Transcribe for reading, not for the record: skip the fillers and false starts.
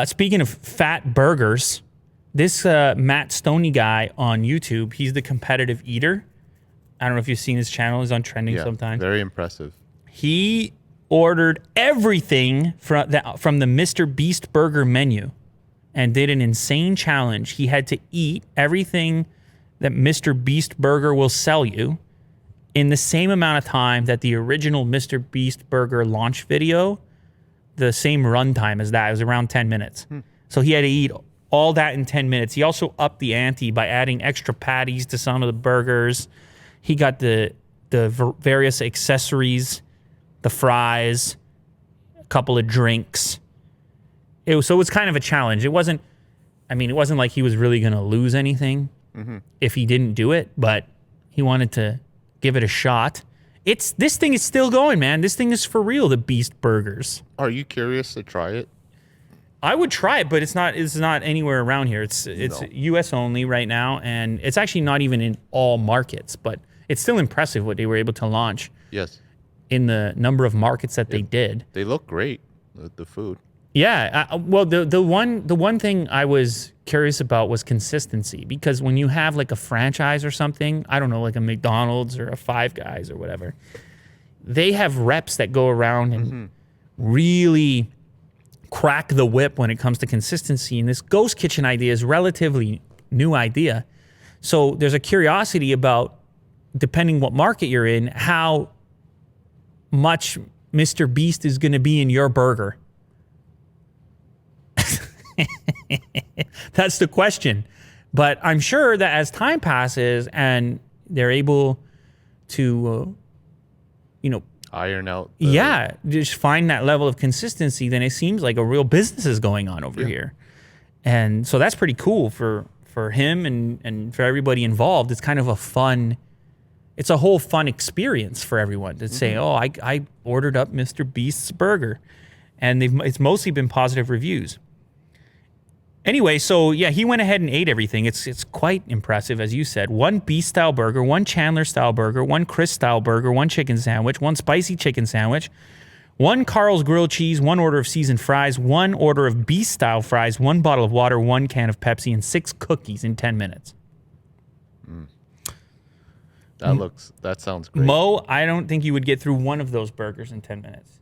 Speaking of fat burgers, this Matt Stoney guy on YouTube, he's the competitive eater. I don't know if you've seen his channel. He's on trending sometimes. Very impressive. He ordered everything from the MrBeast burger menu and did an insane challenge. He had to eat everything that MrBeast burger will sell you in the same amount of time that the original MrBeast burger launch video, the same runtime as that. It was around 10 minutes. So he had to eat all that in 10 minutes. He also upped the ante by adding extra patties to some of the burgers. He got the various accessories, the fries, a couple of drinks. So it was kind of a challenge. It wasn't like he was really going to lose anything if he didn't do it, but he wanted to give it a shot. This thing is still going, man. This thing is for real, the Beast Burgers. Are you curious to try it? I would try it, but it's not anywhere around here. It's US only right now, and it's actually not even in all markets, but it's still impressive what they were able to launch. Yes. In the number of markets that they did. They look great, the food. Yeah. Well, the one thing I was curious about was consistency, because when you have like a franchise or something, I don't know, like a McDonald's or a Five Guys or whatever, they have reps that go around and really crack the whip when it comes to consistency. And this ghost kitchen idea is relatively new idea. So there's a curiosity about, depending what market you're in, how much MrBeast is going to be in your burger. That's the question. But I'm sure that as time passes and they're able to, iron out. Just find that level of consistency, then it seems like a real business is going on over here. And so that's pretty cool for him and for everybody involved. It's kind of it's a whole fun experience for everyone to say, oh, I ordered up MrBeast's burger. And it's mostly been positive reviews. Anyway, so yeah, he went ahead and ate everything. It's quite impressive, as you said. 1 Beast-style burger, 1 Chandler-style burger, 1 Chris-style burger, 1 chicken sandwich, 1 spicy chicken sandwich, 1 Carl's grilled cheese, 1 order of seasoned fries, 1 order of Beast-style fries, 1 bottle of water, 1 can of Pepsi, and 6 cookies in 10 minutes. That sounds great. Mo, I don't think you would get through one of those burgers in 10 minutes.